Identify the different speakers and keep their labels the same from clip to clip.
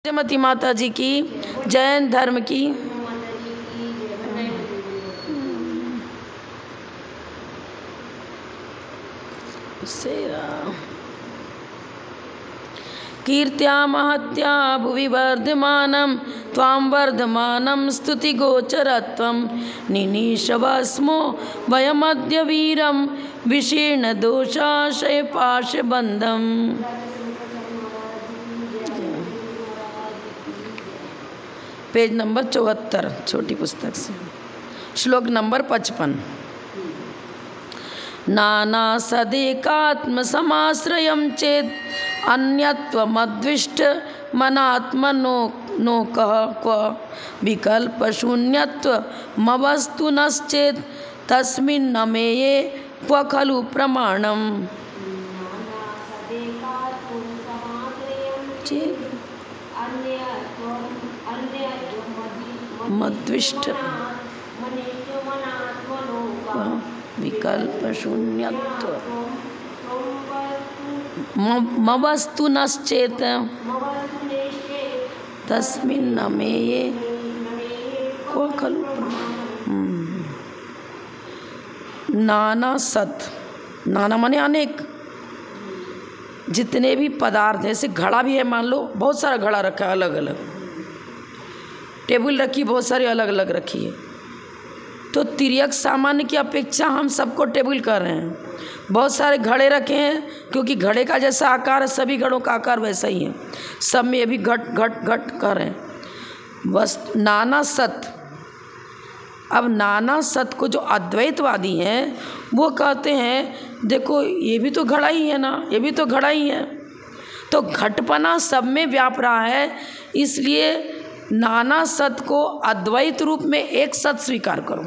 Speaker 1: जयमती माता जी की, जैन धर्म की। कीर्त्या महत्या भुवि वर्धमानं त्वां वर्धमानं स्तुतिगोचरत्वं निनीशवस्मो वयमद्य वीरं विशीर्णदोषाशय पाशबन्धम्। पेज नंबर 74 छोटी पुस्तक से, श्लोक नंबर 55। नाना सदेकात्म समाश्रयं चेत अन्यत्वमद्विष्ट मनात्मनो नो कह क्व विकल्प शून्यत्व मवस्तु नश्चेत तस्मिन् न मेये क्व खलु प्रमाणम्। मद्विष्ट विकल्प शून्यत्व मवस्तु नश्चेत तस्मिन् न मेये क्व खलु। नाना सत, नाना माने अनेक, जितने भी पदार्थ, जैसे घड़ा भी है, मान लो बहुत सारा घड़ा रखा है अलग अलग, टेबल रखी बहुत सारी अलग अलग रखी है, तो तिर्यक सामान्य की अपेक्षा हम सबको टेबल कर रहे हैं। बहुत सारे घड़े रखे हैं क्योंकि घड़े का जैसा आकार है सभी घड़ों का आकार वैसा ही है, सब में ये भी घट घट घट कर रहे हैं। बस नाना सत। अब नाना सत को जो अद्वैतवादी हैं वो कहते हैं देखो ये भी तो घड़ा ही है ना, ये भी तो घड़ा ही है, तो घटपना सब में व्याप रहा है, इसलिए नाना सत को अद्वैत रूप में एक सत स्वीकार करो।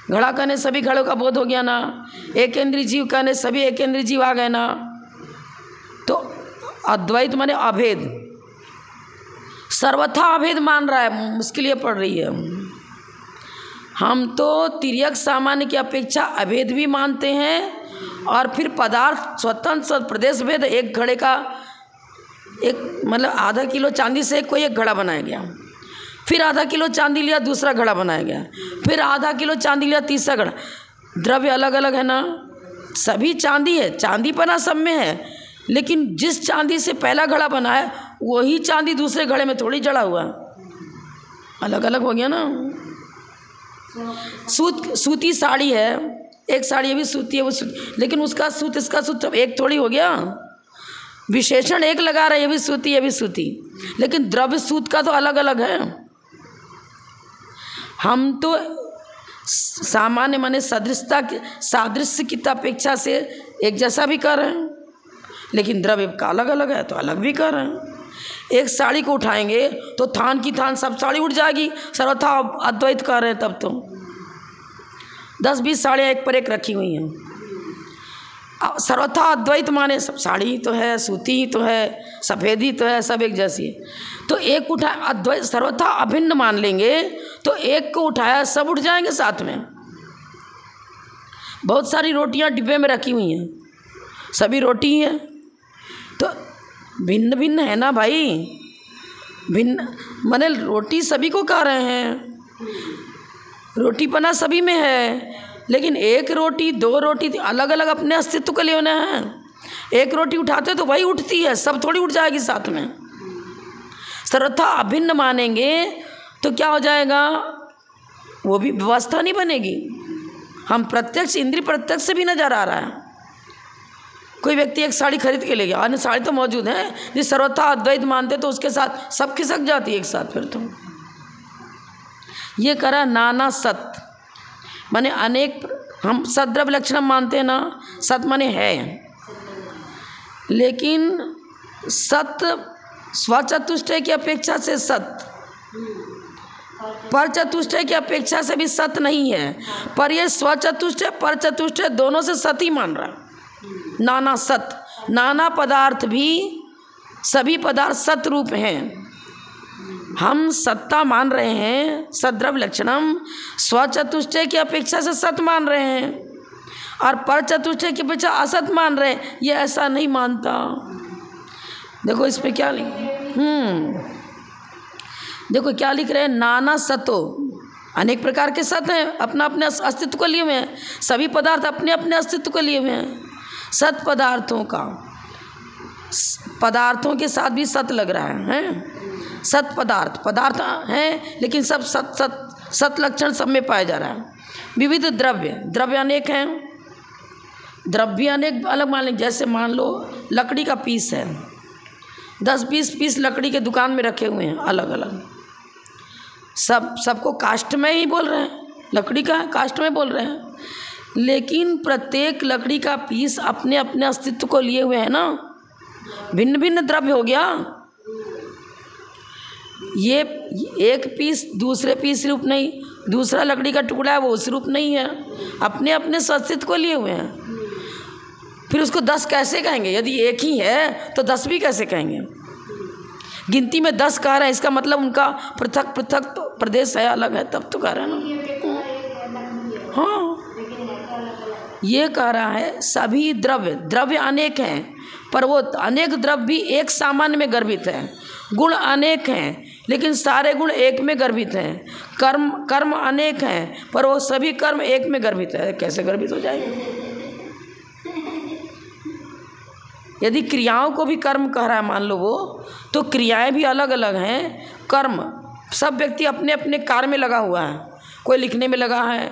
Speaker 1: घड़ा कहने सभी घड़ों का बोध हो गया ना, एक इंद्रिय जीव कहने सभी एक इंद्रिय जीव आ गए ना, तो अद्वैत माने अभेद, सर्वथा अभेद मान रहा है, मुश्किल ये पड़ रही है। हम तो तिर्यक सामान्य की अपेक्षा अभेद भी मानते हैं, और फिर पदार्थ स्वतंत्र प्रदेश भेद, एक घड़े का एक मतलब आधा किलो चांदी से कोई एक घड़ा बनाया गया, फिर आधा किलो चांदी लिया दूसरा घड़ा बनाया गया, फिर आधा किलो चांदी लिया तीसरा घड़ा, द्रव्य अलग अलग है ना, सभी चांदी है, चांदी पना सब में है, लेकिन जिस चांदी से पहला घड़ा बना है वही चांदी दूसरे घड़े में थोड़ी जड़ा हुआ, अलग अलग हो गया ना। सूती साड़ी है, एक साड़ी भी सूती है वो सूती, लेकिन उसका सूत इसका सूत एक थोड़ी हो गया, विशेषण एक लगा रहा है, ये भी सूती ये भी सूती, लेकिन द्रव्य सूत का तो अलग अलग है। हम तो सामान्य माने सादृश्य की अपेक्षा से एक जैसा भी कर रहे हैं, लेकिन द्रव्य का अलग अलग है तो अलग भी कर रहे हैं। एक साड़ी को उठाएंगे तो थान की थान सब साड़ी उठ जाएगी, सर्वथा अद्वैत कर रहे हैं, तब तो 10-20 साड़ियाँ एक पर एक रखी हुई हैं, सर्वथा अद्वैत माने सब साड़ी ही तो है, सूती ही तो है, सफ़ेद ही तो है, सब एक जैसी है, तो एक उठा अद्वैत सर्वथा अभिन्न मान लेंगे तो एक को उठाया सब उठ जाएंगे साथ में। बहुत सारी रोटियां डिब्बे में रखी हुई हैं, सभी रोटी ही है, तो भिन्न भिन्न है ना भाई, भिन्न माने रोटी सभी को खा रहे हैं, रोटी पना सभी में है, लेकिन एक रोटी दो रोटी अलग अलग अपने अस्तित्व के लिए होना है। एक रोटी उठाते तो वही उठती है, सब थोड़ी उठ जाएगी साथ में। सर्वथा अभिन्न मानेंगे तो क्या हो जाएगा, वो भी व्यवस्था नहीं बनेगी। हम प्रत्यक्ष इंद्रिय प्रत्यक्ष से भी नजर आ रहा है, कोई व्यक्ति एक साड़ी खरीद के ले गया, अन्य साड़ी तो मौजूद है, जिस सर्वथा अद्वैत मानते तो उसके साथ सब खिसक जाती है एक साथ। फिर तो ये करा नाना सत माने अनेक, हम सद्रव्य लक्षणम मानते हैं ना, सत माने है, लेकिन सत स्वचतुष्टय की अपेक्षा से सत, पर चतुष्टय की अपेक्षा से भी सत नहीं है, पर ये स्वचतुष्टय पर चतुष्टय दोनों से सत ही मान रहा है। नाना सत, नाना पदार्थ भी सभी पदार्थ सत रूप हैं, हम सत्ता मान रहे हैं, सद्रव्य लक्षणम स्वचतुष्टय की अपेक्षा से सत मान रहे हैं, और पर चतुष्टय की अपेक्षा असत मान रहे हैं, ये ऐसा नहीं मानता। देखो इस पे क्या लिखा, देखो क्या लिख रहे हैं, नाना सतो, अनेक प्रकार के सत हैं, अपना अपने अस्तित्व को लिए हुए हैं। सभी पदार्थ अपने अपने अस्तित्व को लिए हुए हैं। सत पदार्थों का, पदार्थों के साथ भी सत लग रहा है। सत पदार्थ हैं, लेकिन सब सत लक्षण सब में पाया जा रहा है। विविध द्रव्य अनेक हैं, द्रव्य अनेक अलग मान लें। जैसे मान लो लकड़ी का पीस है, 10-20 पीस लकड़ी के दुकान में रखे हुए हैं अलग अलग, सबको कास्ट में ही बोल रहे हैं, लकड़ी का कास्ट में बोल रहे हैं, लेकिन प्रत्येक लकड़ी का पीस अपने अपने अस्तित्व को लिए हुए है ना। भिन्न भिन्न द्रव्य हो गया। ये एक पीस दूसरे पीस रूप नहीं, दूसरा लकड़ी का टुकड़ा है वो उस रूप नहीं है, अपने अपने अस्तित्व को लिए हुए हैं। फिर उसको 10 कैसे कहेंगे? यदि एक ही है तो 10 भी कैसे कहेंगे? गिनती में 10 कह रहे हैं, इसका मतलब उनका पृथक पृथक प्रदेश है, अलग है, तब तो कह रहे हैं ना। हाँ, ये कह रहा है सभी द्रव्य अनेक हैं, पर वो अनेक द्रव्य भी एक सामान्य में गर्भित है। गुण अनेक हैं, लेकिन सारे गुण एक में गर्भित हैं। कर्म अनेक हैं, पर वो सभी कर्म एक में गर्भित है। कैसे गर्भित हो जाएंगे? यदि क्रियाओं को भी कर्म कह रहा है मान लो वो, तो क्रियाएं भी अलग अलग हैं। कर्म सब व्यक्ति अपने अपने कार्य में लगा हुआ है। कोई लिखने में लगा है,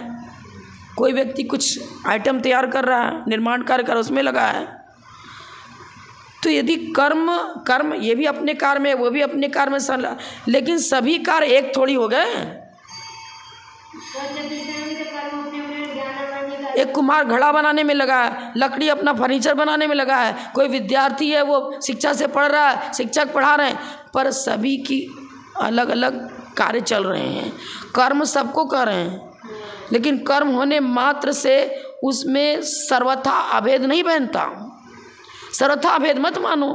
Speaker 1: कोई व्यक्ति कुछ आइटम तैयार कर रहा है, निर्माण कार्य कर उसमें लगा है। तो यदि कर्म ये भी अपने कार्य में, वो भी अपने कार्य में, लेकिन सभी कार्य एक थोड़ी हो गए। एक कुम्हार घड़ा बनाने में लगा है, लकड़ी अपना फर्नीचर बनाने में लगा है, कोई विद्यार्थी है वो शिक्षा से पढ़ रहा है, शिक्षक पढ़ा रहे हैं, पर सभी की अलग अलग कार्य चल रहे हैं। कर्म सबको कर रहे हैं, लेकिन कर्म होने मात्र से उसमें सर्वथा अभेद नहीं बनता। सर्वथा अभेद मत मानो।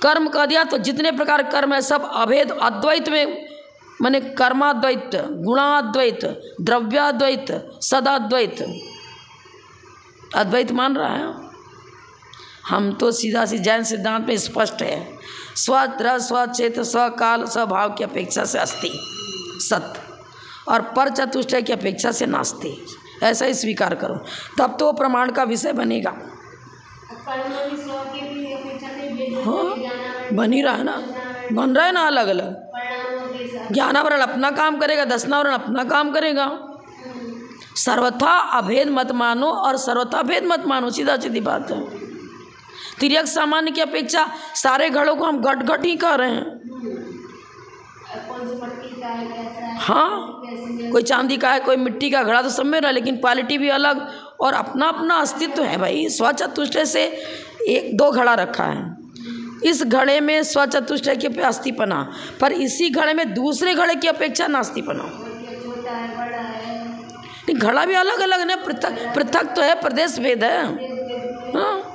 Speaker 1: कर्म कह दिया तो जितने प्रकार कर्म है सब अभेद अद्वैत में, माने कर्माद्वैत, गुणाद्वैत, द्रव्याद्वैत, सदाद्वैत, अद्वैत मान रहा है। हम तो सीधा जैन सिद्धांत में स्पष्ट है, स्वद्र स्वचेत स्वकाल स्वभाव की अपेक्षा से अस्ति सत्य, और पर चतुष्टय की अपेक्षा से नास्ति। ऐसा ही स्वीकार करो, तब तो प्रमाण का विषय बनेगा। हाँ, बन ही रहा है ना, बन रहा है ना अलग अलग। ज्ञानावरण अपना काम करेगा, दर्शनावरण अपना काम करेगा। सर्वथा अभेद मत मानो और सर्वथा भेद मत मानो, सीधा सीधी बात है। तिर्यक सामान्य की अपेक्षा सारे घड़ों को हम घट ही कह रहे हैं। हाँ, कोई चांदी का है, कोई मिट्टी का घड़ा, तो सब में रहा, लेकिन क्वालिटी भी अलग और अपना अपना अस्तित्व है भाई। स्वचतुष्टय से 1-2 घड़ा रखा है, इस घड़े में स्वचतुष्टय की अस्थिपना, पर इसी घड़े में दूसरे घड़े की अपेक्षा नास्तिपना। घड़ा भी अलग अलग है, पृथक तो है, प्रदेश भेद है। हाँ,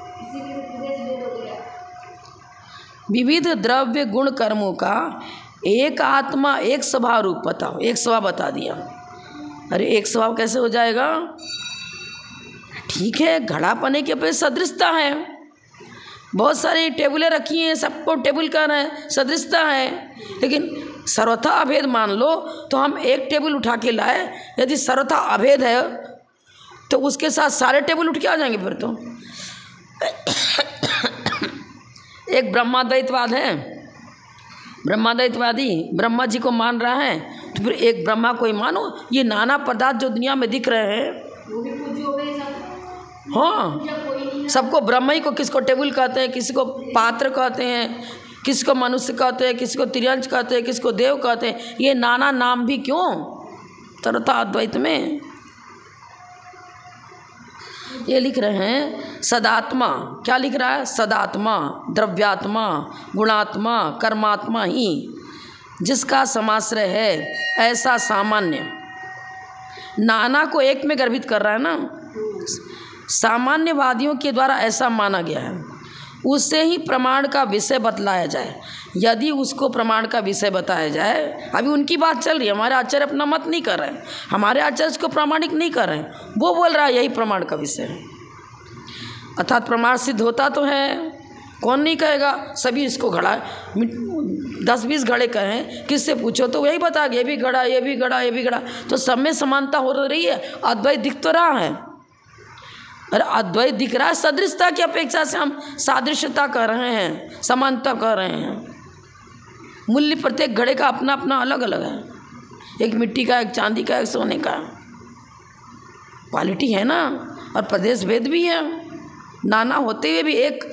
Speaker 1: विविध द्रव्य गुण कर्मों का एक आत्मा एक स्वभाव रूप बताओ। एक स्वभाव बता दिया, अरे एक स्वभाव कैसे हो जाएगा? ठीक है, घड़ा पने की अपेक्षा सदृशता है, बहुत सारी टेबलें रखी हैं, सबको टेबल कह रहे हैं, सदृशता है, लेकिन सर्वथा अभेद मान लो तो हम एक टेबल उठा के लाए, यदि सर्वथा अभेद है तो उसके साथ सारे टेबल उठ के आ जाएंगे फिर तो। एक ब्रह्माद्वैतवाद है, ब्रह्माद्वैतवादी ब्रह्मा जी को मान रहा है, तो फिर एक ब्रह्मा को ही मानो। ये नाना पदार्थ जो दुनिया में दिख रहे हैं, हाँ, सबको ब्रह्म ही को, किसको टेबल कहते हैं, किसी को पात्र कहते हैं, किसी को मनुष्य कहते हैं, किसी को त्रियंश कहते हैं, किसी को देव कहते हैं। ये नाना नाम भी क्यों? सर्वथा अद्वैत में ये लिख रहे हैं सदात्मा। क्या लिख रहा है? सदात्मा, द्रव्यात्मा, गुणात्मा, कर्मात्मा ही जिसका समाश्रय है, ऐसा सामान्य। नाना को एक में गर्भित कर रहा है ना, सामान्यवादियों के द्वारा ऐसा माना गया है, उससे ही प्रमाण का विषय बतलाया जाए। यदि उसको प्रमाण का विषय बताया जाए, अभी उनकी बात चल रही है, हमारे आचार्य अपना मत नहीं कर रहे हैं, हमारे आचार्य इसको प्रामाणिक नहीं कर रहे हैं, वो बोल रहा है यही प्रमाण का विषय है। अर्थात प्रमाण सिद्ध होता तो है, कौन नहीं कहेगा, सभी इसको घड़ा है। 10-20 घड़े कहें, किससे पूछो तो वही बता, ये भी घड़ा, ये भी घड़ा, ये भी घड़ा। तो सब में समानता हो रही है, अद्वैत दिख तो रहा है। अरे अद्वैत दिख रहा है, सदृशता की अपेक्षा से हम सादृश्यता कर रहे हैं, समानता कर रहे हैं। मूल्य प्रत्येक घड़े का अपना अपना अलग अलग है, एक मिट्टी का, एक चांदी का, एक सोने का। क्वालिटी है ना, और प्रदेश भेद भी है। नाना होते हुए भी एक,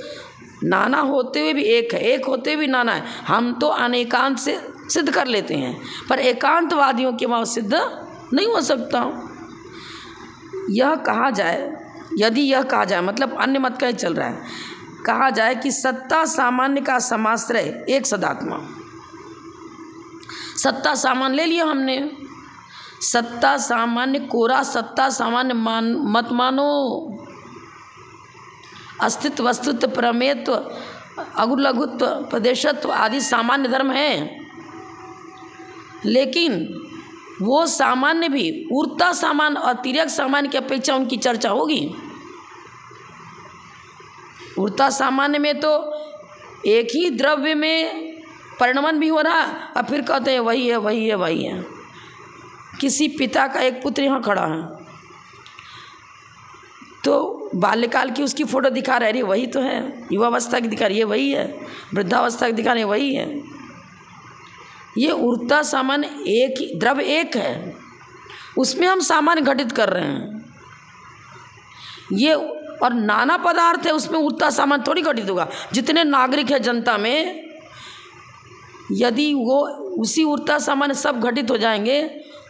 Speaker 1: नाना होते हुए भी एक है, एक होते हुए भी नाना है। हम तो अनेकांत से सिद्ध कर लेते हैं, पर एकांतवादियों के वहाँ सिद्ध नहीं हो सकता। यह कहा जाए, यदि यह कहा जाए, मतलब अन्य मत का ही चल रहा है, कहा जाए कि सत्ता सामान्य का समाश्रय एक सदात्मा। सत्ता सामान्य ले लिया हमने, सत्ता सामान्य कोरा सत्ता सामान्य मत मानो। अस्तित्व, वस्तुत्व, प्रमेयत्व, अगुलघुत्व, प्रदेशत्व आदि सामान्य धर्म है, लेकिन वो सामान्य भी उर्ता सामान्य और तिर्यक सामान्य की अपेक्षा उनकी चर्चा होगी। उर्ता सामान्य में तो एक ही द्रव्य में परिणमन भी हो रहा है, और फिर कहते हैं वही है, वही है, वही है। किसी पिता का एक पुत्र यहाँ खड़ा है, तो बाल्यकाल की उसकी फ़ोटो दिखा रहे, वही तो है। युवावस्था की दिखा रही है, वही है। वृद्धावस्था की दिखा रही है, वही है। ये उर्ता सामान्य एक ही द्रव्य एक है, उसमें हम सामान्य घटित कर रहे हैं। ये और नाना पदार्थ है, उसमें उर्ता सामान्य थोड़ी घटित होगा। जितने नागरिक है जनता में, यदि वो उसी उर्ता सामान्य सब घटित हो जाएंगे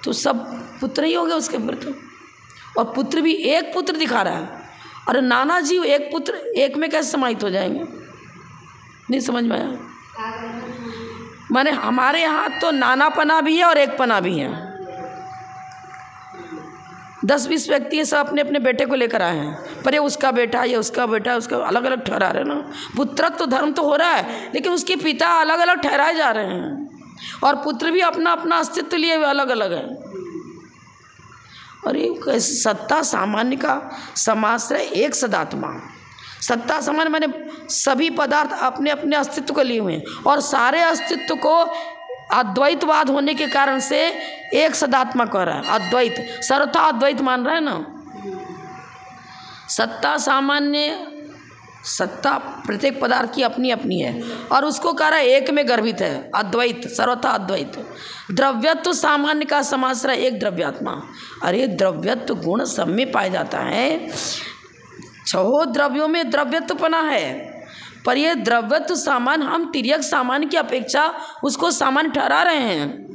Speaker 1: तो सब पुत्र ही हो गए उसके पुत्र। और पुत्र भी एक पुत्र दिखा रहा है, अरे नाना जीव एक पुत्र एक में कैसे समाहित हो जाएंगे? नहीं समझ में आया? माने हमारे यहाँ तो नानापना भी है और एक पना भी है। 10-20 व्यक्ति सब अपने अपने बेटे को लेकर आए हैं, पर ये उसका बेटा, ये उसका बेटा, उसका अलग अलग ठहरा रहे हैं ना। पुत्रत्व तो धर्म तो हो रहा है, लेकिन उसके पिता अलग अलग ठहराए जा रहे हैं, और पुत्र भी अपना अपना अस्तित्व लिए हुए अलग अलग है। और ये सत्ता सामान्य का समाश्रय एक सदात्मा। सत्ता सामान्य माने सभी पदार्थ अपने अपने अस्तित्व को लिए हुए हैं, और सारे अस्तित्व को अद्वैतवाद होने के कारण से एक सदात्मा कह रहा है। अद्वैत, सर्वथा अद्वैत मान रहा है ना। सत्ता सामान्य, सत्ता प्रत्येक पदार्थ की अपनी अपनी है, और उसको कह रहा है एक में गर्भित है, अद्वैत, सर्वथा अद्वैत। द्रव्यत्व सामान्य का समाश्रय एक द्रव्यात्मा। अरे द्रव्यत्व गुण सब में पाया जाता है, 6 द्रव्यों में द्रव्यत्वपना है, पर यह द्रव्यत्व सामान्य हम तिर्यक सामान्य की अपेक्षा उसको सामान्य ठहरा रहे हैं।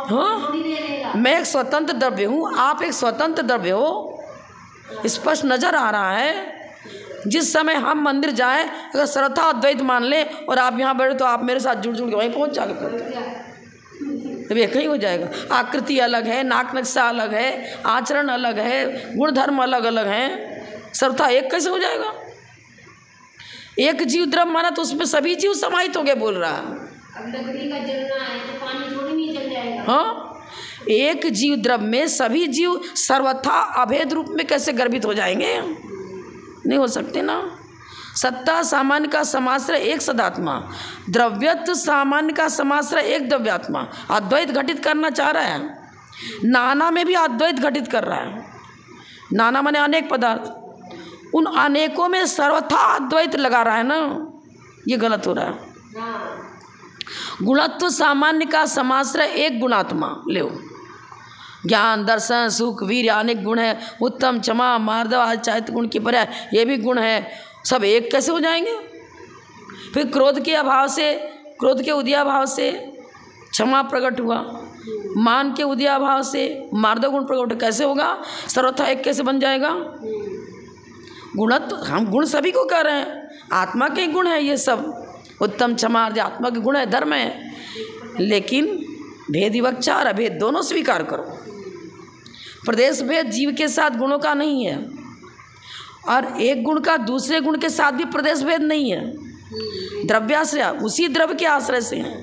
Speaker 1: हाँ, मैं एक स्वतंत्र द्रव्य हूँ, आप एक स्वतंत्र द्रव्य हो, स्पष्ट नजर आ रहा है। जिस समय हम मंदिर जाएं, अगर सर्वथा अद्वैत मान लें और आप यहाँ बैठे तो आप मेरे साथ जुड़ जुड़ के वहीं पहुँच जाएगा, तब एक ही हो जाएगा। आकृति अलग है, नाक नक्शा अलग है, आचरण अलग है, गुण धर्म अलग अलग हैं, सर्वथा एक कैसे हो जाएगा? एक जीव द्रव्य माना तो उसमें सभी जीव समाहित हो गए, बोल रहा है।
Speaker 2: अब लकड़ी का जलना है तो पानी थोड़ी नहीं जल जाएगा।
Speaker 1: हाँ, एक जीव द्रव्य में सभी जीव सर्वथा अभेद रूप में कैसे गर्भित हो जाएंगे? नहीं हो सकते ना। सत्ता सामान्य का समाश्रय एक सदात्मा, द्रव्यत्व सामान्य का समाश्रय एक द्रव्यात्मा। अद्वैत घटित करना चाह रहा है, नाना में भी अद्वैत घटित कर रहा है। नाना माने अनेक पदार्थ, उन अनेकों में सर्वथा अद्वैत लगा रहा है ना, ये गलत हो रहा है। गुणत्व सामान्य का समाश्रय एक गुणात्मा। ले ज्ञान, दर्शन, सुख, वीर अनेक गुण है, उत्तम, क्षमा, मार्दव आदि चारित्र गुण की पर्याय ये भी गुण है, सब एक कैसे हो जाएंगे? फिर क्रोध के अभाव से, क्रोध के उदयाभाव से क्षमा प्रकट हुआ, मान के उदयाभाव से मार्दव गुण प्रकट कैसे होगा? सर्वथा एक कैसे बन जाएगा? गुणत्व हम गुण सभी को कह रहे हैं, आत्मा के गुण है ये सब, उत्तम, क्षमा आदि आत्मा के गुण है, धर्म है, लेकिन भेद विवक्षा और अभेद दोनों स्वीकार करो। प्रदेश भेद जीव के साथ गुणों का नहीं है, और एक गुण का दूसरे गुण के साथ भी प्रदेश भेद नहीं है। द्रव्याश्रय उसी द्रव्य के आश्रय से है।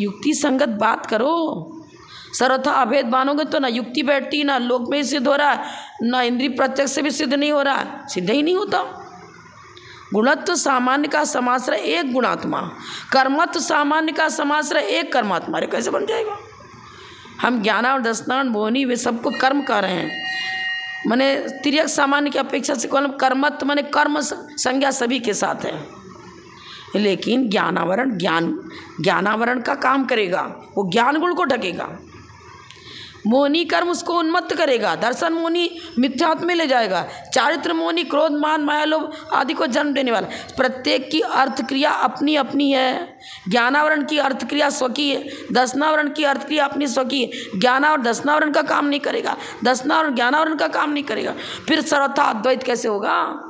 Speaker 1: युक्ति संगत बात करो। सर्वथा अभेद मानोगे तो ना युक्ति बैठती, ना लोक में ही सिद्ध हो रहा है, ना इंद्रिय प्रत्यक्ष से भी सिद्ध नहीं हो रहा है, सिद्ध ही नहीं होता। गुणत्व सामान्य का समाश्रय एक गुणात्मा, कर्मत्व सामान्य का समाश्रय एक कर्मात्मा, अरे कैसे बन जाएगा? हम ज्ञानावरण दर्शनावरण मोहिनी वे सबको कर्म कह रहे हैं, माने तिर्यक सामान्य की अपेक्षा से कर्मत्व माने कर्म संज्ञा सभी के साथ है, लेकिन ज्ञानावरण का काम करेगा, वो ज्ञान गुण को ढकेगा। मोहिनी कर्म उसको उन्मत्त करेगा, दर्शन मोहिनी मिथ्यात्व में ले जाएगा, चारित्र मोहिनी क्रोध मान माया लोभ आदि को जन्म देने वाला। प्रत्येक की अर्थ क्रिया अपनी अपनी है। ज्ञानावरण की अर्थ क्रिया स्वकीय है, दर्शनावरण की अर्थ क्रिया अपनी स्वकीय है। ज्ञानावरण दर्शनावरण का काम नहीं करेगा, दर्शनावरण ज्ञानावरण का काम नहीं करेगा, फिर सर्वथा अद्वैत कैसे होगा?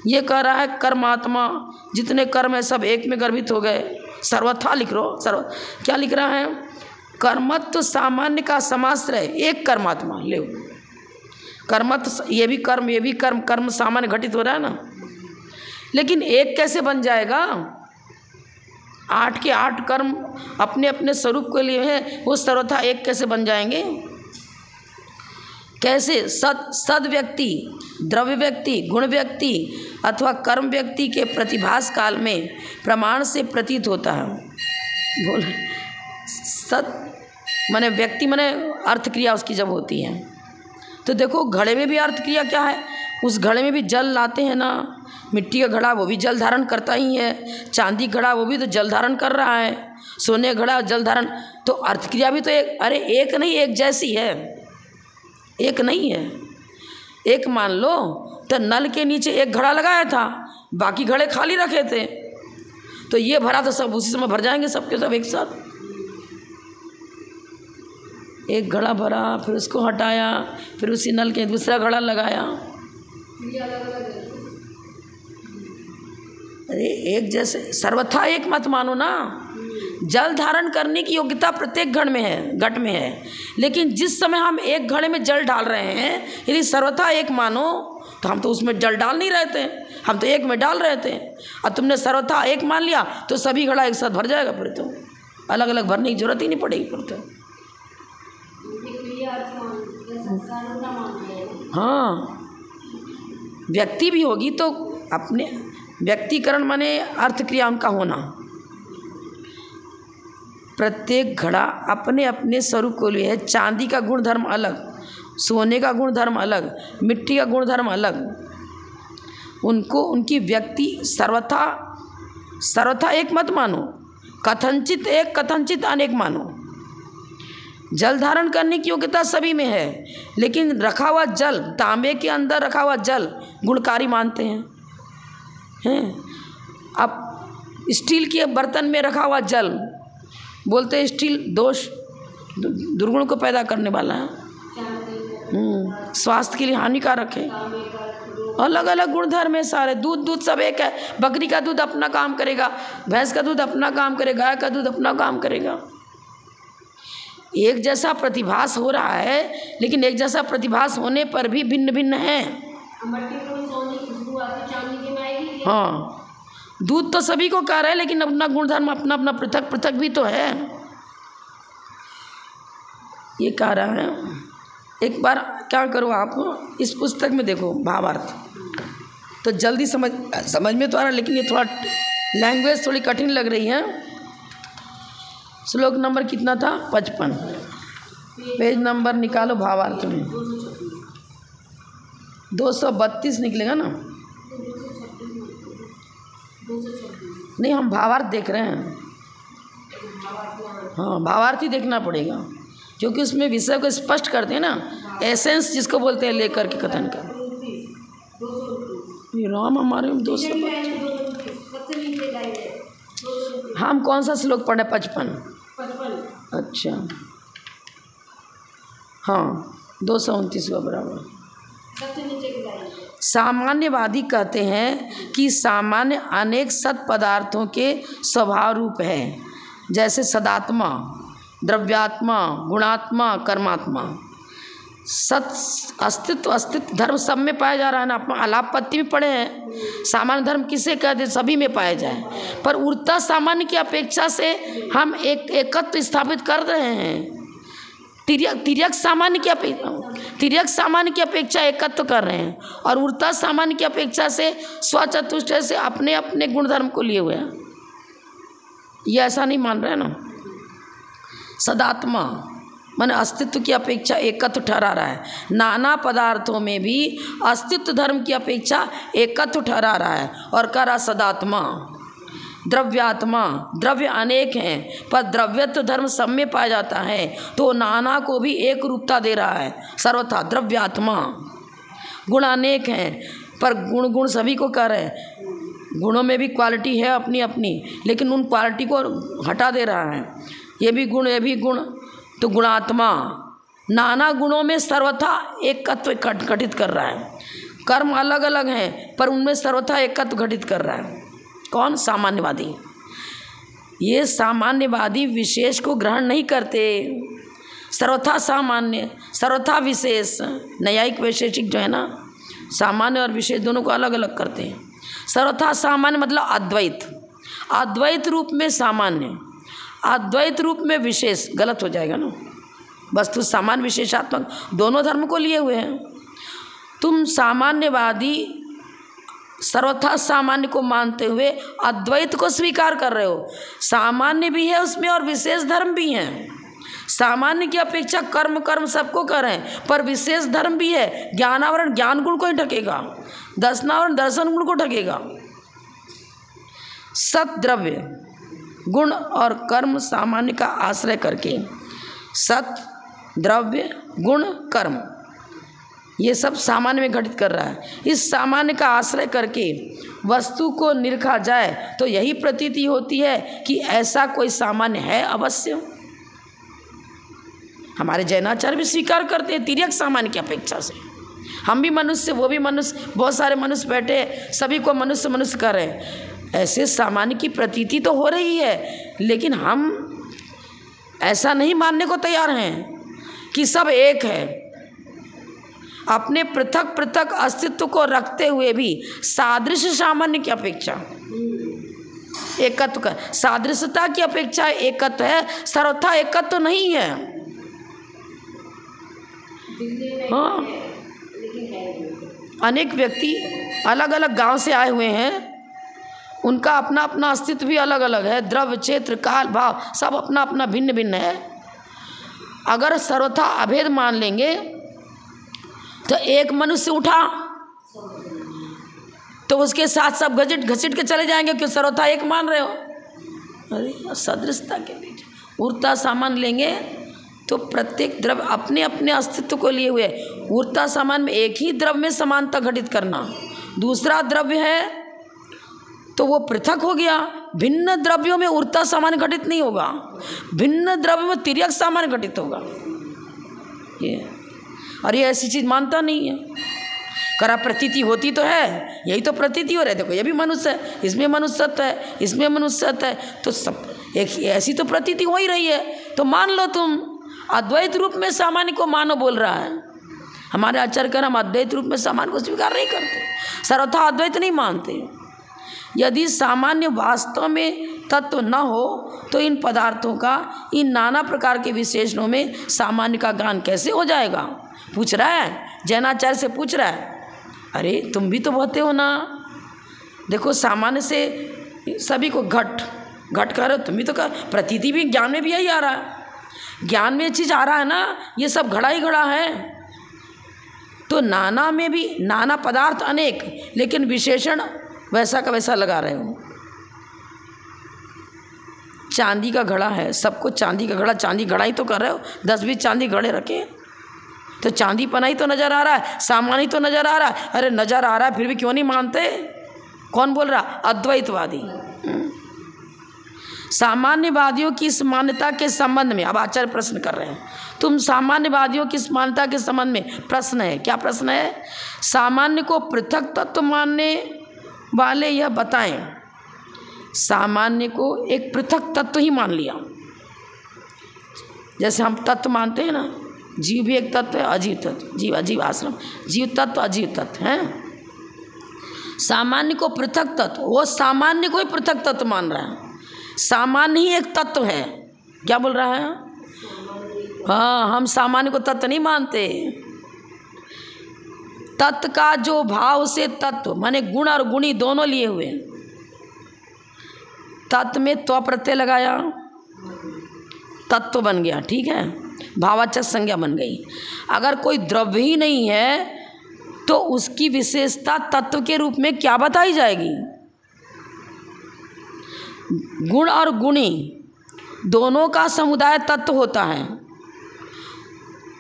Speaker 1: ये कह रहा है कर्मात्मा, जितने कर्म है सब एक में गर्भित हो गए। सर्वथा लिख लो, क्या लिख रहा है? कर्मत्व सामान्य का समाश्रय एक कर्मात्मा। ले कर्मत्व, ये भी कर्म, कर्म सामान्य घटित हो रहा है ना, लेकिन एक कैसे बन जाएगा? 8 के 8 कर्म अपने अपने स्वरूप के लिए है, वो सर्वथा एक कैसे बन जाएंगे? कैसे? सद व्यक्ति, द्रव्य व्यक्ति, गुण व्यक्ति अथवा कर्म व्यक्ति के प्रतिभास काल में प्रमाण से प्रतीत होता है। बोल सत माने व्यक्ति माने अर्थ क्रिया उसकी जब होती है, तो देखो घड़े में भी अर्थ क्रिया क्या है? उस घड़े में भी जल लाते हैं ना, मिट्टी का घड़ा वो भी जल धारण करता ही है, चांदी घड़ा वो भी तो जल धारण कर रहा है, सोने घड़ा जल धारण, तो अर्थ क्रिया भी तो एक, अरे एक नहीं, एक जैसी है, एक नहीं है। एक मान लो तो नल के नीचे एक घड़ा लगाया था, बाकी घड़े खाली रखे थे, तो ये भरा तो सब उसी समय भर जाएंगे सबके सब एक साथ। एक घड़ा भरा, फिर उसको हटाया, फिर उसी नल के दूसरा घड़ा लगाया, अरे एक जैसे सर्वथा एक मत मानो ना। जल धारण करने की योग्यता प्रत्येक घड़ में है, घट में है, लेकिन जिस समय हम एक घड़े में जल डाल रहे हैं, यदि सर्वथा एक मानो तो हम तो उसमें जल डाल नहीं रहे थे, हम तो एक में डाल रहे थे। और तुमने सर्वथा एक मान लिया तो सभी घड़ा एक साथ भर जाएगा, फिर तो अलग अलग भरने की जरूरत ही नहीं पड़ेगी फिर तो। हाँ, व्यक्ति भी होगी तो अपने व्यक्तिकरण माने अर्थ क्रिया उनका होना। प्रत्येक घड़ा अपने अपने स्वरूप को लिए है। चांदी का गुण धर्म अलग, सोने का गुण धर्म अलग, मिट्टी का गुण धर्म अलग, उनको उनकी व्यक्ति सर्वथा एक मत मानो, कथनचित एक कथनचित अनेक मानो। जल धारण करने की योग्यता सभी में है, लेकिन रखा हुआ जल, तांबे के अंदर रखा हुआ जल गुणकारी मानते हैं। अब स्टील के बर्तन में रखा हुआ जल बोलते हैं स्टील दोष दुर्गुण को पैदा करने वाला है, स्वास्थ्य के लिए हानिकारक है। अलग अलग गुणधर्म है सारे। दूध सब एक है, बकरी का दूध अपना काम करेगा, भैंस का दूध अपना काम करेगा, गाय का दूध अपना काम करेगा। एक जैसा प्रतिभास हो रहा है, लेकिन एक जैसा प्रतिभास होने पर भी भिन्न भिन्न है। हाँ, दूध तो सभी को कह रहा है, लेकिन अपना गुणधर्म अपना अपना पृथक पृथक भी तो है, ये कह रहा है। एक बार क्या करो आप, इस पुस्तक में देखो भावार्थ, तो जल्दी समझ में तो आ रहा है, लेकिन ये थोड़ा लैंग्वेज थोड़ी कठिन लग रही है। श्लोक नंबर कितना था? 55। पेज नंबर निकालो भावार्थ में, 232 निकलेगा ना? नहीं, हम भावार्थ देख रहे हैं। हाँ, भावार्थ ही देखना पड़ेगा, क्योंकि उसमें विषय को स्पष्ट करते हैं ना, एसेंस जिसको बोलते हैं लेकर के कथन का। राम हमारे में 200। हम कौन सा श्लोक पढ़े? 55। अच्छा, हाँ, 229 बराबर। सामान्यवादी कहते हैं कि सामान्य अनेक सत पदार्थों के स्वभाव रूप है, जैसे सदात्मा, द्रव्यात्मा, गुणात्मा, कर्मात्मा। सत अस्तित्व धर्म सब में पाया जा रहा है ना। अपना अलापपत्ति में पढ़े हैं, सामान्य धर्म किसे कहते? सभी में पाया जाए, पर उड़ता सामान्य की अपेक्षा से हम एक एकत्व स्थापित कर रहे हैं। तिर्यक सामान्य की अपेक्षा एकत्व कर रहे हैं और उड़ता सामान्य की अपेक्षा से स्वचतुष्टय से अपने अपने गुणधर्म को लिए हुए हैं। ये ऐसा नहीं मान रहे ना। सदात्मा माने अस्तित्व की अपेक्षा एकत्व ठहरा रहा है। नाना पदार्थों में भी अस्तित्व धर्म की अपेक्षा एकत्व ठहरा रहा है और कह रहा सदात्मा। द्रव्यात्मा, द्रव्य अनेक हैं पर द्रव्यत्व धर्म सब में पाया जाता है, तो नाना को भी एक रूपता दे रहा है सर्वथा द्रव्यात्मा। गुण अनेक हैं पर गुण सभी को कह रहे हैं। गुणों में भी क्वालिटी है अपनी अपनी, लेकिन उन क्वालिटी को हटा दे रहा है। ये भी गुण, तो गुणात्मा नाना गुणों में सर्वथा एकत्व घटित कर रहा है। कर्म अलग अलग हैं पर उनमें सर्वथा एकत्व घटित कर रहा है। कौन? सामान्यवादी। ये सामान्यवादी विशेष को ग्रहण नहीं करते, सर्वथा सामान्य सर्वथा विशेष। न्यायिक वैशेषिक जो है ना, सामान्य और विशेष दोनों को अलग अलग करते हैं। सर्वथा सामान्य मतलब अद्वैत रूप में सामान्य, अद्वैत रूप में विशेष। गलत हो जाएगा ना। वस्तु सामान्य विशेषात्मक दोनों धर्म को लिए हुए हैं। तुम सामान्यवादी सर्वथा सामान्य को मानते हुए अद्वैत को स्वीकार कर रहे हो। सामान्य भी है उसमें और विशेष धर्म भी हैं। सामान्य की अपेक्षा कर्म सबको कर रहे हैं, पर विशेष धर्म भी है। ज्ञानावरण ज्ञान गुण को ही ढकेगा, दर्शनावरण दर्शन गुण को ढकेगा। सत द्रव्य गुण और कर्म सामान्य का आश्रय करके, सत द्रव्य गुण कर्म ये सब सामान्य में घटित कर रहा है। इस सामान्य का आश्रय करके वस्तु को निरखा जाए तो यही प्रतीति होती है कि ऐसा कोई सामान्य है अवश्य। हमारे जैनाचार्य भी स्वीकार करते हैं तिर्यक सामान्य की अपेक्षा से। हम भी मनुष्य, वो भी मनुष्य, बहुत सारे मनुष्य बैठे, सभी को मनुष्य कर रहे हैं। ऐसे सामान्य की प्रतीति तो हो रही है, लेकिन हम ऐसा नहीं मानने को तैयार हैं कि सब एक है। अपने पृथक पृथक अस्तित्व को रखते हुए भी सादृश्य सामान्य की अपेक्षा एकत्व का, सादृश्यता की अपेक्षा एकत्व है, सर्वथा एकत्व तो नहीं है। हाँ, अनेक व्यक्ति अलग अलग गांव से आए हुए हैं, उनका अपना अपना अस्तित्व भी अलग अलग है। द्रव्य, क्षेत्र, काल, भाव सब अपना अपना भिन्न भिन्न है। अगर सर्वथा अभेद मान लेंगे तो एक मनुष्य उठा तो उसके साथ सब घसीट के चले जाएंगे, क्यों? सर्वथा एक मान रहे हो। अरे सदृशता के बीच उड़ता सामान लेंगे तो प्रत्येक द्रव्य अपने अपने अस्तित्व को लिए हुए। उड़ता सामान में एक ही द्रव्य में समानता घटित करना, दूसरा द्रव्य है तो वो पृथक हो गया। भिन्न द्रव्यों में उड़ता सामान घटित नहीं होगा, भिन्न द्रव्य में तिर्यक सामान घटित होगा। ये ऐसी चीज़ मानता नहीं है। करा प्रतीति होती तो है, यही तो प्रतीति हो रहा है। देखो ये भी मनुष्य है, इसमें मनुष्यत्व है, इसमें मनुष्यत्व है, तो सब एक ऐसी तो प्रतीति हो ही रही है। तो मान लो तुम अद्वैत रूप में सामान्य को मानो बोल रहा है। हमारे आचार्य कर हम अद्वैत रूप में सामान्य को स्वीकार नहीं करते, सर्वथा अद्वैत नहीं मानते। यदि सामान्य वास्तव में तत्व न हो तो इन पदार्थों का, इन नाना प्रकार के विशेषणों में सामान्य का ज्ञान कैसे हो जाएगा? पूछ रहा है, जैनाचार्य से पूछ रहा है। अरे तुम भी तो होते हो ना, देखो सामान्य से सभी को घट कर, तुम भी तो कर, प्रतीति भी ज्ञान में भी यही आ रहा है। ज्ञान में ये चीज़ आ रहा है ना, ये सब घड़ा ही घड़ा है। तो नाना में भी नाना पदार्थ अनेक, लेकिन विशेषण वैसा का वैसा लगा रहे हो। चांदी का घड़ा है, सबको चांदी का घड़ा, चांदी घड़ा ही तो कर रहे हो। 10-20 चांदी घड़े रखे तो चांदी पना ही तो नज़र आ रहा है, सामान ही तो नज़र आ रहा है। अरे नज़र आ रहा है फिर भी क्यों नहीं मानते? कौन बोल रहा? अद्वैतवादी। सामान्यवादियों की इस मान्यता के संबंध में अब आचार्य प्रश्न कर रहे हैं। तुम सामान्यवादियों की इस मान्यता के संबंध में प्रश्न है, क्या प्रश्न है? सामान्य को पृथक तत्व मानने वाले यह बताएं। सामान्य को एक पृथक तत्व ही मान लिया, जैसे हम तत्व मानते हैं ना, जीव भी एक तत्व है, अजीव तत्व, जीव अजीव आश्रम, जीव तत्व अजीव तत्व है। सामान्य को पृथक तत्व, वो सामान्य को ही पृथक तत्व मान रहा है। सामान्य ही एक तत्व है। क्या बोल रहा है? हाँ, हम सामान्य को तत्व नहीं मानते। तत्व का जो भाव से तत्व माने गुण और गुणी दोनों लिए हुए। तत्व में त्व प्रत्यय लगाया, तत्व बन गया, ठीक है, भावाचक संज्ञा बन गई। अगर कोई द्रव्य ही नहीं है तो उसकी विशेषता तत्व के रूप में क्या बताई जाएगी? गुण और गुणी दोनों का समुदाय तत्व होता है।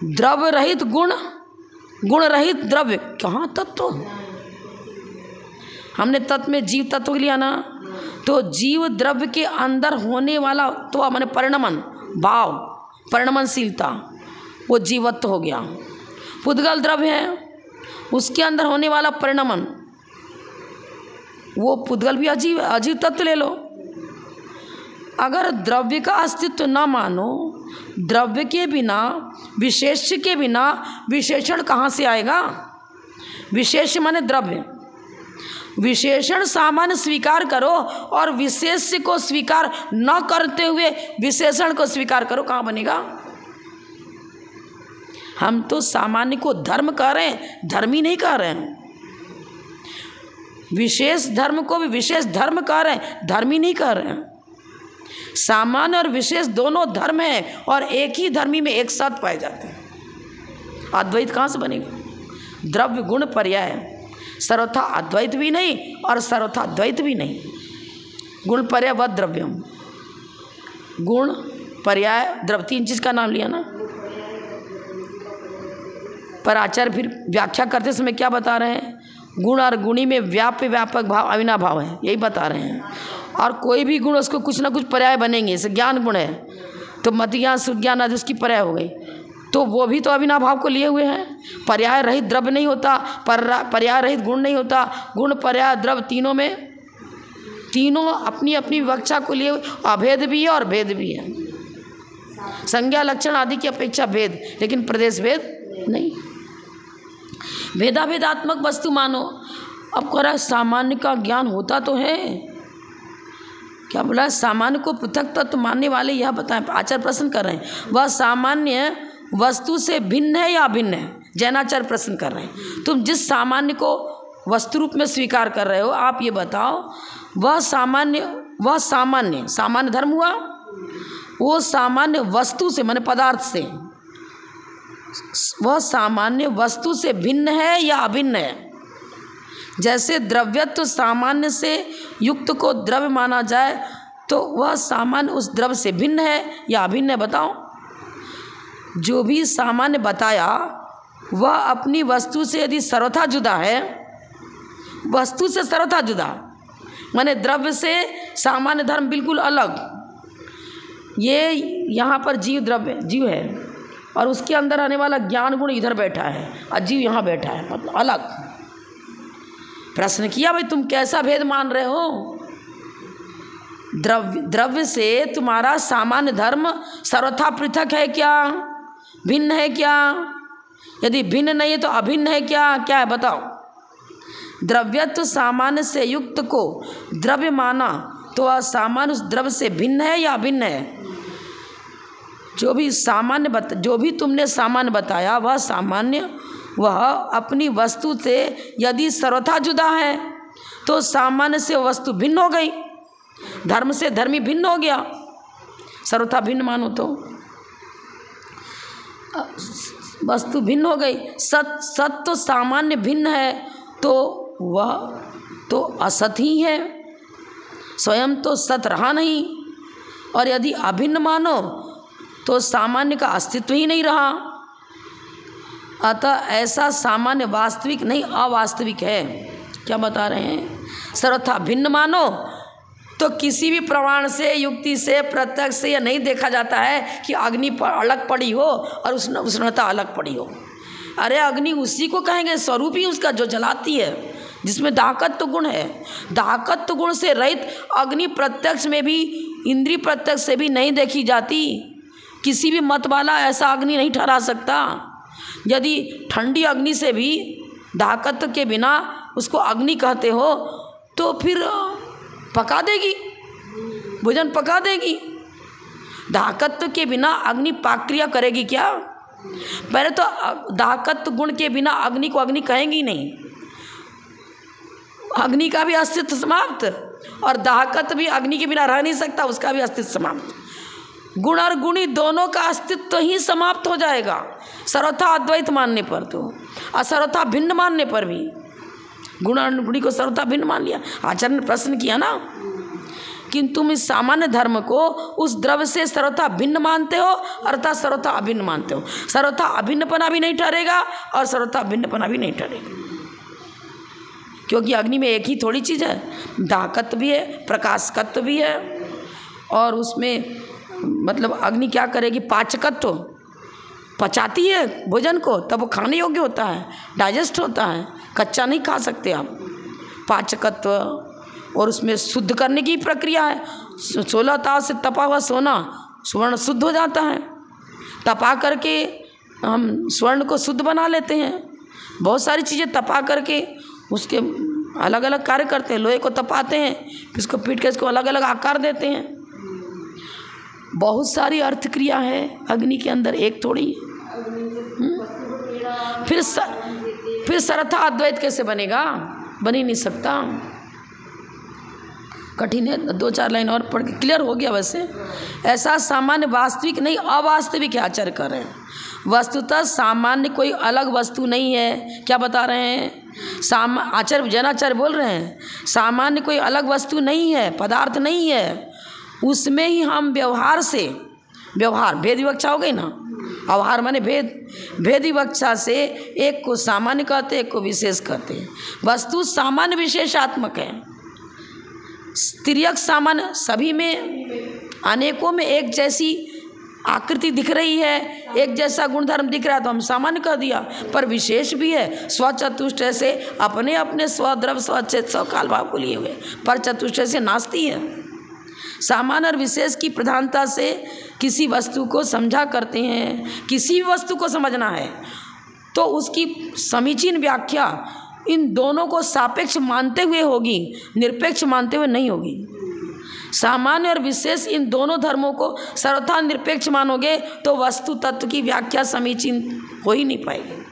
Speaker 1: द्रव्य रहित गुण, गुण रहित द्रव्य कहाँ तत्व? हमने तत्व में जीव तत्व लिया ना, तो जीव द्रव्य के अंदर होने वाला तो माने परिणमन भाव, परिणमनशीलता, वो जीवत्व हो गया। पुद्गल द्रव्य है, उसके अंदर होने वाला परिणमन, वो पुद्गल भी अजीव, अजीव तत्व ले लो। अगर द्रव्य का अस्तित्व न मानो, द्रव्य के बिना, विशेष्य के बिना विशेषण कहाँ से आएगा? विशेष्य माने द्रव्य, विशेषण सामान्य स्वीकार करो और विशेष्य को स्वीकार न करते हुए विशेषण को स्वीकार करो, कहाँ बनेगा? हम तो सामान्य को धर्म कह रहे हैं, धर्मी नहीं कह रहे हैं। विशेष धर्म को भी विशेष धर्म कह रहे हैं, धर्मी नहीं कह रहे हैं। सामान्य और विशेष दोनों धर्म हैं और एक ही धर्मी में एक साथ पाए जाते हैं। अद्वैत कहाँ से बनेगा? द्रव्य गुण पर्याय, सर्वथा अद्वैत भी नहीं और सर्वथा द्वैत भी नहीं। गुण पर्याय व द्रव्यम, गुण पर्याय द्रव्य, तीन चीज़ का नाम लिया ना। पर आचार्य फिर व्याख्या करते समय क्या बता रहे हैं? गुण और गुणी में व्याप्य व्यापक भाव अविनाभाव है, यही बता रहे हैं। और कोई भी गुण उसको कुछ ना कुछ पर्याय बनेंगे। जैसे ज्ञान गुण है तो मत ज्ञान सुज्ञान आदि उसकी पर्याय हो गई, तो वो भी तो अविनाभाव को लिए हुए हैं। पर्याय रहित द्रव्य नहीं होता, पर्याय रहित गुण नहीं होता। गुण पर्याय द्रव्य तीनों में, तीनों अपनी अपनी विवक्षा को लिए अभेद भी है और भेद भी है। संज्ञा लक्षण आदि की अपेक्षा भेद, लेकिन प्रदेश भेद नहीं। भेदाभेदात्मक वस्तु मानो। अब कह रहा है सामान्य का ज्ञान होता तो है, क्या बोला है? सामान्य को पृथक तत्व मानने वाले यह बताएं। आचार्य प्रश्न कर रहे हैं, वह सामान्य वस्तु से भिन्न है या अभिन्न है? जैनाचार्य प्रश्न कर रहे हैं, तुम जिस सामान्य को वस्तु रूप में स्वीकार कर रहे हो, आप ये बताओ वह सामान्य धर्म हुआ, वो सामान्य वस्तु से माने पदार्थ से, वह सामान्य वस्तु से भिन्न है या अभिन्न है? जैसे द्रव्यत्व सामान्य से युक्त को द्रव्य माना जाए तो वह सामान्य उस द्रव्य से भिन्न है या अभिन्न है? बताओ। जो भी सामान्य बताया वह अपनी वस्तु से यदि सर्वथा जुदा है, वस्तु से सर्वथा जुदा माने द्रव्य से सामान्य धर्म बिल्कुल अलग। ये यहाँ पर जीव द्रव्य जीव है और उसके अंदर आने वाला ज्ञान गुण इधर बैठा है और जीव यहाँ बैठा है, मतलब अलग। प्रश्न किया, भाई तुम कैसा भेद मान रहे हो? द्रव्य से तुम्हारा सामान्य धर्म सर्वथा पृथक है क्या, भिन्न है क्या? यदि भिन्न नहीं है तो अभिन्न है क्या? क्या है बताओ। द्रव्यत्व सामान्य से युक्त को द्रव्य माना तो वह सामान्य उस द्रव्य से भिन्न है या अभिन्न है? जो भी तुमने सामान्य बताया वह सामान्य, वह अपनी वस्तु से यदि सर्वथा जुदा है तो सामान्य से वस्तु भिन्न हो गई, धर्म से धर्मी भिन्न हो गया। सर्वथा भिन्न मानो तो वस्तु भिन्न हो गई। सत तो सामान्य भिन्न है तो वह तो असत ही है, स्वयं तो सत रहा नहीं। और यदि अभिन्न मानो तो सामान्य का अस्तित्व ही नहीं रहा। अतः ऐसा सामान्य वास्तविक नहीं अवास्तविक है। क्या बता रहे हैं? सर्वथा भिन्न मानो तो किसी भी प्रमाण से, युक्ति से, प्रत्यक्ष से यह नहीं देखा जाता है कि अग्नि अलग पड़ी हो और उष्णता अलग पड़ी हो। अरे अग्नि उसी को कहेंगे, स्वरूप ही उसका जो जलाती है, जिसमें दाहकत्व गुण है। दाहकत्व गुण से रहित अग्नि प्रत्यक्ष में भी, इंद्रिय प्रत्यक्ष से भी नहीं देखी जाती। किसी भी मत वाला ऐसा अग्नि नहीं ठहरा सकता। यदि ठंडी अग्नि से भी दाहकत्व के बिना उसको अग्नि कहते हो तो फिर पका देगी, भोजन पका देगी। दाहकत्व के बिना अग्नि पाक्रिया करेगी क्या? पहले तो दाहकत्व गुण के बिना अग्नि को अग्नि कहेंगी नहीं, अग्नि का भी अस्तित्व समाप्त, और दाहकत्व भी अग्नि के बिना रह नहीं सकता, उसका भी अस्तित्व समाप्त। गुण और गुणी दोनों का अस्तित्व ही समाप्त हो जाएगा सर्वथा अद्वैत मानने पर, तो और सर्वथा भिन्न मानने पर भी। गुण और गुणी को सर्वथा भिन्न मान लिया। आचार्य ने प्रश्न किया ना कि तुम इस सामान्य धर्म को उस द्रव्य से सर्वथा भिन्न मानते हो अर्थात सर्वथा अभिन्न मानते हो। सर्वथा अभिन्नपना भी नहीं ठहरेगा और सर्वथा भिन्नपना भी नहीं ठहरेगा, क्योंकि अग्नि में एक ही थोड़ी चीज़ है, दाहकत्व भी है, प्रकाशकत्व भी है, और उसमें मतलब अग्नि क्या करेगी, पाचकत्व, पचाती है भोजन को, तब वो खाने योग्य होता है, डाइजेस्ट होता है, कच्चा नहीं खा सकते आप। पाचकत्व, और उसमें शुद्ध करने की प्रक्रिया है। 16 ताव से तपा हुआ सोना स्वर्ण शुद्ध हो जाता है, तपा करके हम स्वर्ण को शुद्ध बना लेते हैं। बहुत सारी चीज़ें तपा करके उसके अलग अलग कार्य करते हैं। लोहे को तपाते हैं, इसको पीट के इसको अलग अलग आकार देते हैं। बहुत सारी अर्थ क्रिया है अग्नि के अंदर, एक थोड़ी। फिर सर्वथा अद्वैत कैसे बनेगा? बन ही नहीं सकता, कठिन है। 2-4 लाइन और पढ़ के क्लियर हो गया। वैसे ऐसा सामान्य वास्तविक नहीं, अवास्तविक है आचार्य कर रहे हैं। वस्तुतः सामान्य कोई अलग वस्तु नहीं है। क्या बता रहे हैं? आचार्य जैनाचार्य बोल रहे हैं सामान्य कोई अलग वस्तु नहीं है, पदार्थ नहीं है, उसमें ही हम व्यवहार से, व्यवहार भेद विवक्षा हो गई ना, व्यवहार माने भेद, भेद विवक्षा से एक को सामान्य कहते हैं, एक को विशेष कहते हैं। वस्तु सामान्य विशेषात्मक है, तिर्यक सामान्य, सभी में अनेकों में एक जैसी आकृति दिख रही है, एक जैसा गुणधर्म दिख रहा है तो हम सामान्य कह दिया, पर विशेष भी है। स्वचतुष्ट से अपने अपने स्वद्रव्य स्वच्छेद स्वकाल भाव को लिए हुए, पर चतुष्ट से नास्ती है। सामान्य और विशेष की प्रधानता से किसी वस्तु को समझा करते हैं। किसी भी वस्तु को समझना है तो उसकी समीचीन व्याख्या इन दोनों को सापेक्ष मानते हुए होगी, निरपेक्ष मानते हुए नहीं होगी। सामान्य और विशेष इन दोनों धर्मों को सर्वथा निरपेक्ष मानोगे तो वस्तु तत्व की व्याख्या समीचीन हो ही नहीं पाएगी,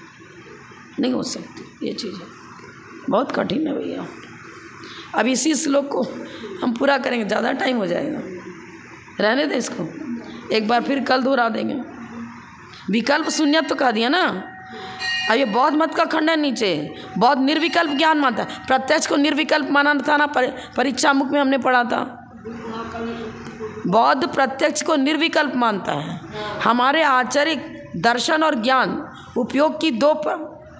Speaker 1: नहीं हो सकती। ये चीज़ है, बहुत कठिन है भैया। अब इसी श्लोक को हम पूरा करेंगे, ज़्यादा टाइम हो जाएगा, रहने दें इसको, एक बार फिर कल दोहरा देंगे। विकल्प शून्य तो कह दिया ना। अब ये बौद्ध मत का खंडन नीचे, बौद्ध निर्विकल्प ज्ञान मानता है। प्रत्यक्ष को निर्विकल्प माना था ना, परीक्षा मुख में हमने पढ़ा था। बौद्ध प्रत्यक्ष को निर्विकल्प मानता है। हमारे आचार्य दर्शन और ज्ञान उपयोग की 2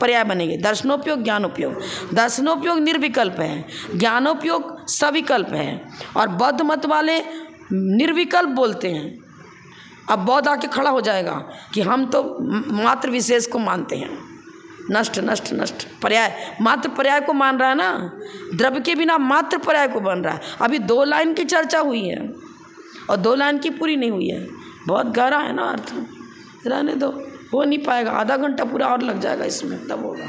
Speaker 1: पर्याय बनेंगे, दर्शनोपयोग ज्ञानोपयोग। दर्शनोपयोग निर्विकल्प है, ज्ञानोपयोग सविकल्प है, और बौद्ध मत वाले निर्विकल्प बोलते हैं। अब बौद्ध आके खड़ा हो जाएगा कि हम तो मात्र विशेष को मानते हैं, नष्ट नष्ट नष्ट, पर्याय मात्र पर्याय को मान रहा है ना, द्रव्य के बिना मात्र पर्याय को बन रहा है। अभी 2 लाइन की चर्चा हुई है और 2 लाइन की पूरी नहीं हुई है, बहुत गहरा है ना अर्थ, रहने दो, हो नहीं पाएगा, आधा घंटा पूरा और लग जाएगा इसमें, तब होगा।